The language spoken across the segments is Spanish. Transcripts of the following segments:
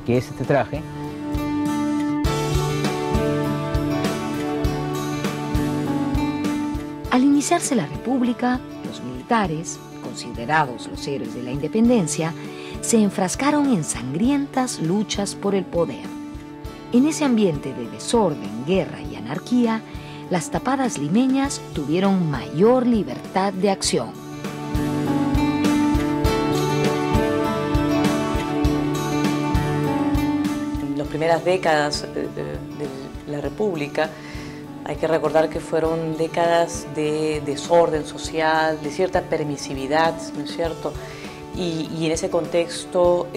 qué es este traje. Al iniciarse la República, los militares, considerados los héroes de la independencia, se enfrascaron en sangrientas luchas por el poder. En ese ambiente de desorden, guerra y anarquía, las tapadas limeñas tuvieron mayor libertad de acción. En las primeras décadas de la República, hay que recordar que fueron décadas de desorden social, de cierta permisividad, ¿no es cierto? Y en ese contexto,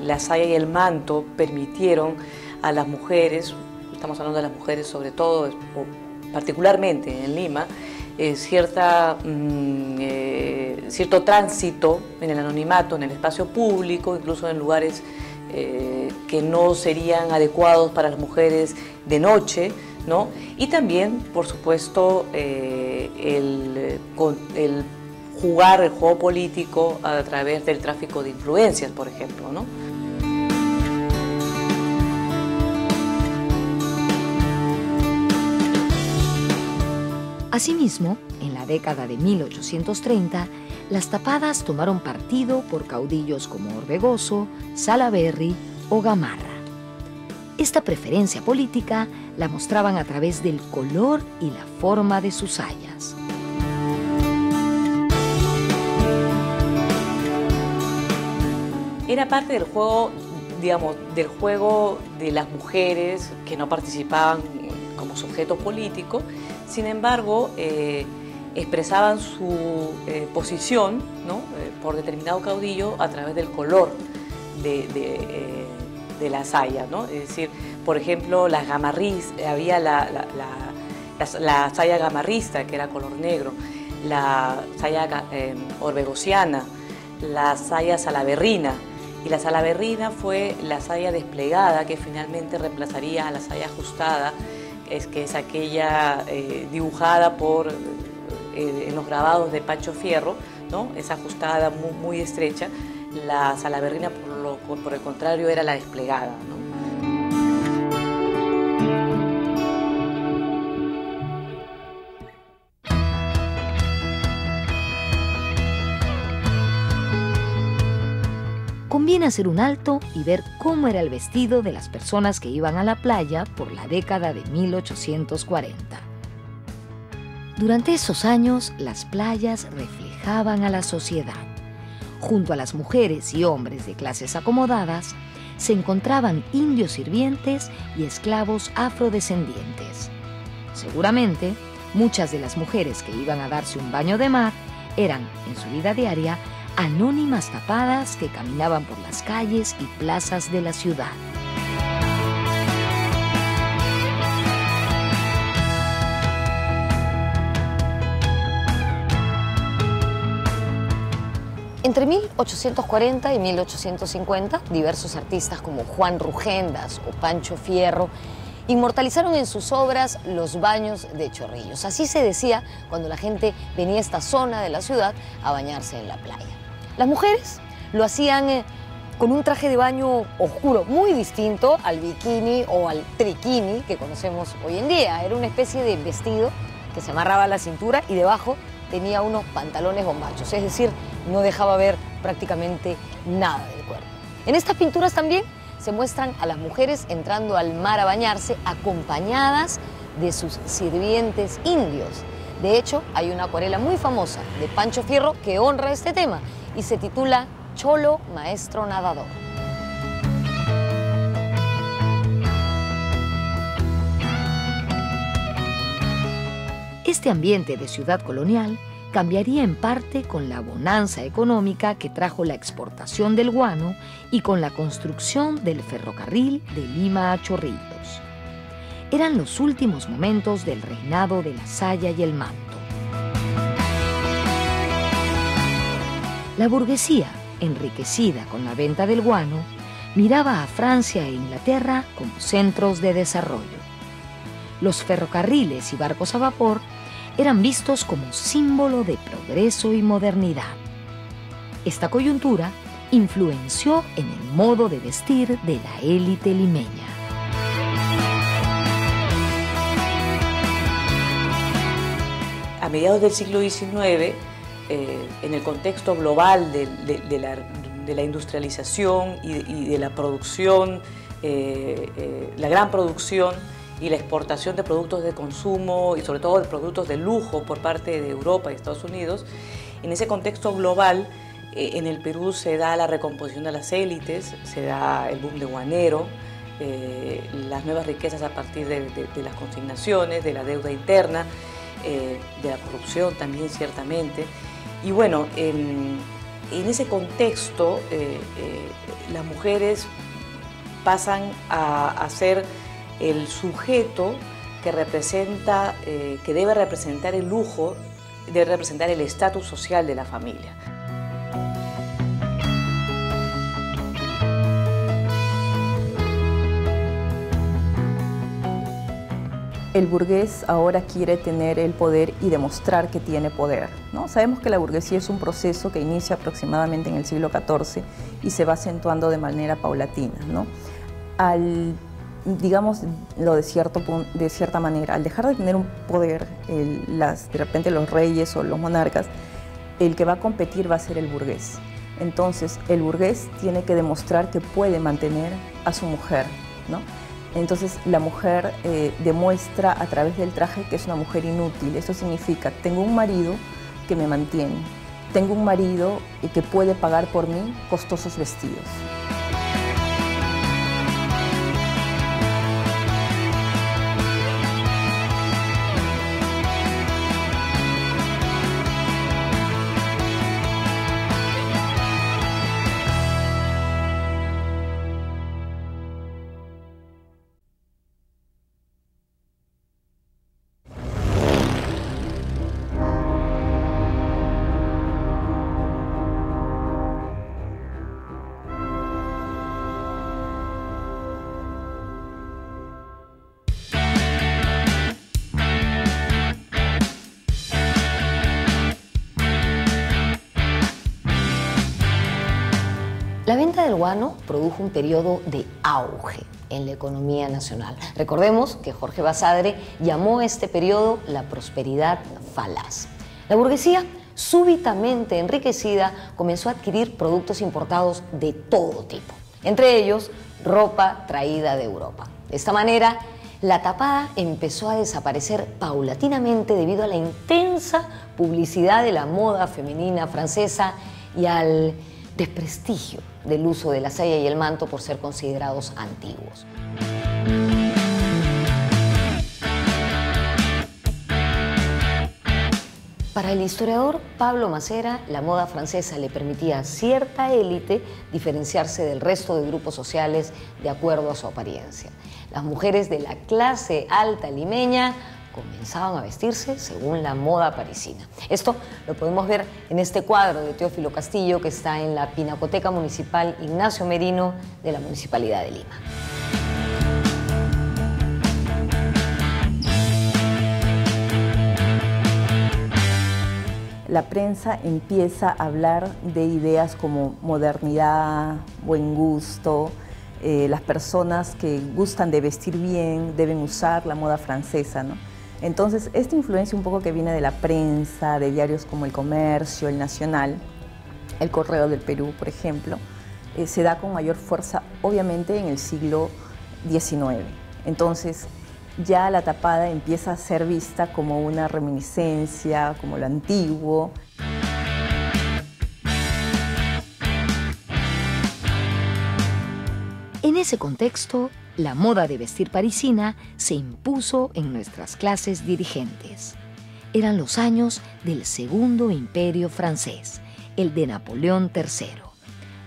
la saya y el manto permitieron a las mujeres, estamos hablando de las mujeres sobre todo, o particularmente en Lima, cierto tránsito en el anonimato, en el espacio público, incluso en lugares que no serían adecuados para las mujeres de noche, ¿no? Y también, por supuesto, el jugar el juego político a través del tráfico de influencias, por ejemplo, ¿no? Asimismo, en la década de 1830, las tapadas tomaron partido por caudillos como Orbegoso, Salaberry o Gamarra. Esta preferencia política la mostraban a través del color y la forma de sus sayas. Era parte del juego, digamos, del juego de las mujeres que no participaban como sujeto político, sin embargo, expresaban su posición, ¿no? Por determinado caudillo a través del color de la saya, ¿no? Es decir, por ejemplo, las gamarrís, había la saya gamarrista, que era color negro, la saya orbegosiana, la saya salaberrina, y la salaberrina fue la saya desplegada que finalmente reemplazaría a la saya ajustada, que es aquella dibujada en los grabados de Pancho Fierro, ¿no? Es ajustada muy estrecha. La salaberrina, por el contrario, era la desplegada, ¿no? Conviene hacer un alto y ver cómo era el vestido de las personas que iban a la playa por la década de 1840. Durante esos años, las playas reflejaban a la sociedad. Junto a las mujeres y hombres de clases acomodadas, se encontraban indios sirvientes y esclavos afrodescendientes. Seguramente, muchas de las mujeres que iban a darse un baño de mar eran, en su vida diaria, anónimas tapadas que caminaban por las calles y plazas de la ciudad. Entre 1840 y 1850, diversos artistas como Juan Rugendas o Pancho Fierro inmortalizaron en sus obras los baños de Chorrillos. Así se decía cuando la gente venía a esta zona de la ciudad a bañarse en la playa. Las mujeres lo hacían con un traje de baño oscuro, muy distinto al bikini o al triquini que conocemos hoy en día. Era una especie de vestido que se amarraba a la cintura y debajo tenía unos pantalones bombachos, es decir, no dejaba ver prácticamente nada del cuerpo. En estas pinturas también se muestran a las mujeres entrando al mar a bañarse acompañadas de sus sirvientes indios. De hecho, hay una acuarela muy famosa de Pancho Fierro que honra este tema y se titula Cholo Maestro Nadador. Este ambiente de ciudad colonial cambiaría en parte con la bonanza económica que trajo la exportación del guano y con la construcción del ferrocarril de Lima a Chorrillos. Eran los últimos momentos del reinado de la saya y el manto. La burguesía, enriquecida con la venta del guano, miraba a Francia e Inglaterra como centros de desarrollo. Los ferrocarriles y barcos a vapor eran vistos como símbolo de progreso y modernidad. Esta coyuntura influenció en el modo de vestir de la élite limeña. A mediados del siglo XIX, en el contexto global de la industrialización y de la producción, la gran producción y la exportación de productos de consumo y sobre todo de productos de lujo por parte de Europa y Estados Unidos, en ese contexto global, en el Perú se da la recomposición de las élites, se da el boom de Guanero, las nuevas riquezas a partir de las consignaciones, de la deuda interna, de la corrupción también ciertamente. Y bueno, en ese contexto las mujeres pasan a ser el sujeto que representa, que debe representar el lujo, debe representar el estatus social de la familia. El burgués ahora quiere tener el poder y demostrar que tiene poder, ¿no? Sabemos que la burguesía es un proceso que inicia aproximadamente en el siglo XIV y se va acentuando de manera paulatina, ¿no? Digámoslo de cierta manera, al dejar de tener un poder, de repente los reyes o los monarcas, el que va a competir va a ser el burgués. Entonces, el burgués tiene que demostrar que puede mantener a su mujer, ¿no? Entonces la mujer demuestra a través del traje que es una mujer inútil. Eso significa, tengo un marido que me mantiene, tengo un marido que puede pagar por mí costosos vestidos. La venta del guano produjo un periodo de auge en la economía nacional. Recordemos que Jorge Basadre llamó a este periodo la prosperidad falaz. La burguesía, súbitamente enriquecida, comenzó a adquirir productos importados de todo tipo, entre ellos ropa traída de Europa. De esta manera, la tapada empezó a desaparecer paulatinamente debido a la intensa publicidad de la moda femenina francesa y al desprestigio del uso de la saya y el manto por ser considerados antiguos. Para el historiador Pablo Macera, la moda francesa le permitía a cierta élite diferenciarse del resto de grupos sociales de acuerdo a su apariencia. Las mujeres de la clase alta limeña comenzaban a vestirse según la moda parisina. Esto lo podemos ver en este cuadro de Teófilo Castillo que está en la Pinacoteca Municipal Ignacio Merino de la Municipalidad de Lima. La prensa empieza a hablar de ideas como modernidad, buen gusto. Las personas que gustan de vestir bien deben usar la moda francesa, ¿no? Entonces, esta influencia un poco que viene de la prensa, de diarios como El Comercio, El Nacional, El Correo del Perú, por ejemplo, se da con mayor fuerza, obviamente, en el siglo XIX. Entonces, ya la tapada empieza a ser vista como una reminiscencia, como lo antiguo. En ese contexto, la moda de vestir parisina se impuso en nuestras clases dirigentes. Eran los años del Segundo Imperio francés, el de Napoleón III.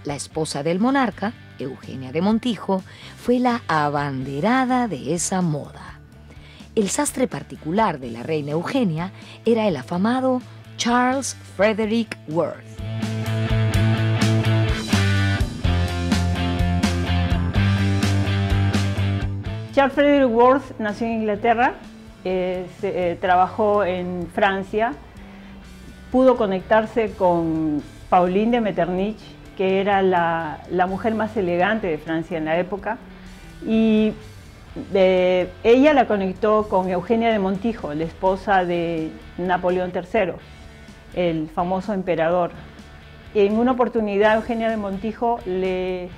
La esposa del monarca, Eugenia de Montijo, fue la abanderada de esa moda. El sastre particular de la reina Eugenia era el afamado Charles Frederick Worth. Charles Frederick Worth nació en Inglaterra, trabajó en Francia, pudo conectarse con Pauline de Metternich que era la mujer más elegante de Francia en la época, y ella la conectó con Eugenia de Montijo, la esposa de Napoleón III, el famoso emperador. En una oportunidad Eugenia de Montijo le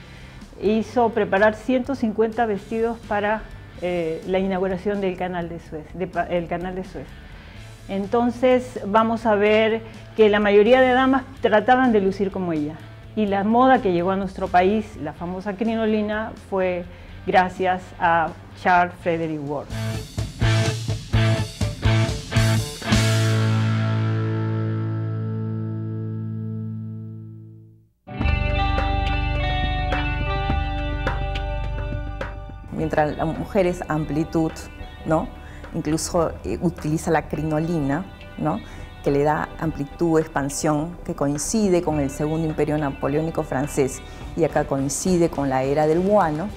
hizo preparar 150 vestidos para la inauguración del Canal de Suez. Entonces vamos a ver que la mayoría de damas trataban de lucir como ella. Y la moda que llegó a nuestro país, la famosa crinolina, fue gracias a Charles Frederick Worth. Mientras la mujer es amplitud, ¿no? Incluso utiliza la crinolina, ¿no? Que le da amplitud, expansión, que coincide con el segundo imperio napoleónico francés y acá coincide con la era del guano,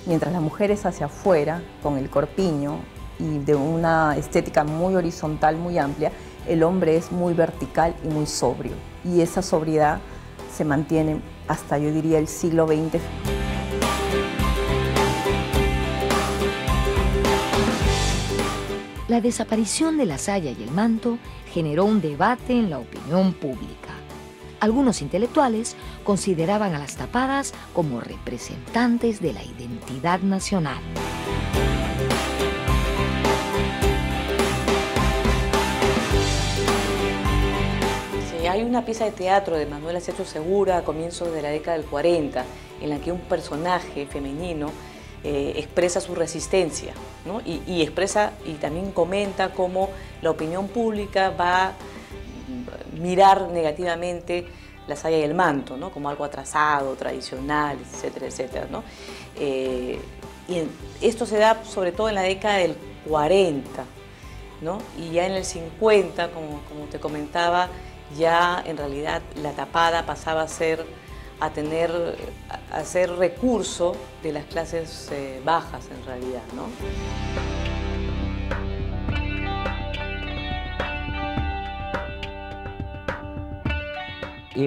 mientras la mujer es hacia afuera, con el corpiño y de una estética muy horizontal, muy amplia, el hombre es muy vertical y muy sobrio. Y esa sobriedad se mantiene hasta, yo diría, el siglo XX. La desaparición de la saya y el manto generó un debate en la opinión pública. Algunos intelectuales consideraban a las tapadas como representantes de la identidad nacional. Sí, hay una pieza de teatro de Manuel Acecho Segura a comienzos de la década del 40, en la que un personaje femenino expresa su resistencia, ¿no? y expresa y también comenta cómo la opinión pública va a mirar negativamente la saya y el manto, ¿no? Como algo atrasado, tradicional, etcétera, etcétera, ¿no? Esto se da sobre todo en la década del 40, ¿no? Y ya en el 50, como te comentaba, ya en realidad la tapada pasaba a ser recurso de las clases bajas en realidad, ¿no?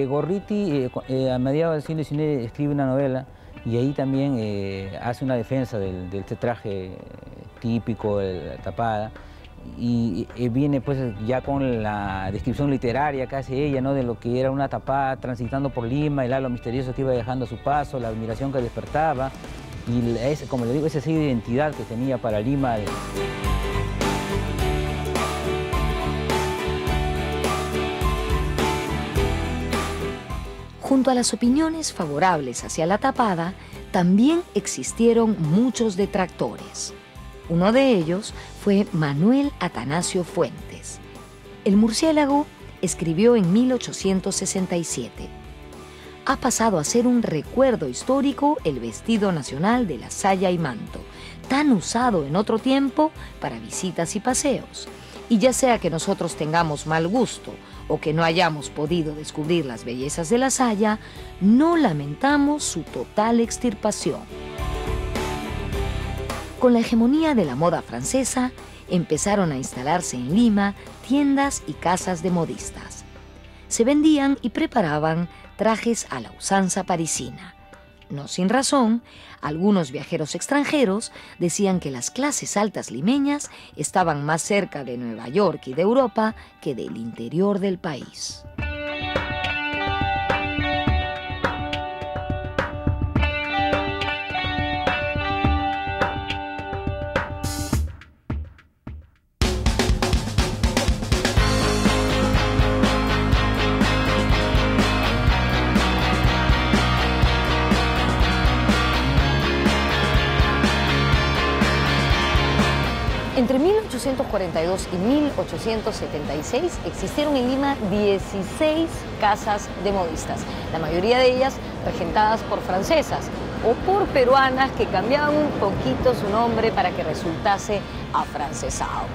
Gorriti a mediados del siglo XIX escribe una novela y ahí también hace una defensa de este traje típico, de la tapada, y viene pues ya con la descripción literaria que hace ella, ¿no? De lo que era una tapada transitando por Lima, el halo misterioso que iba dejando a su paso, la admiración que despertaba y como le digo, ese sello de identidad que tenía para Lima. Junto a las opiniones favorables hacia la tapada, también existieron muchos detractores. Uno de ellos fue Manuel Atanasio Fuentes. El murciélago escribió en 1867. Ha pasado a ser un recuerdo histórico el vestido nacional de la saya y manto, tan usado en otro tiempo para visitas y paseos. Y ya sea que nosotros tengamos mal gusto o que no hayamos podido descubrir las bellezas de la saya, no lamentamos su total extirpación. Con la hegemonía de la moda francesa, empezaron a instalarse en Lima tiendas y casas de modistas. Se vendían y preparaban trajes a la usanza parisina. No sin razón, algunos viajeros extranjeros decían que las clases altas limeñas estaban más cerca de Nueva York y de Europa que del interior del país. Entre 1842 y 1876 existieron en Lima 16 casas de modistas, la mayoría de ellas regentadas por francesas o por peruanas que cambiaban un poquito su nombre para que resultase afrancesado.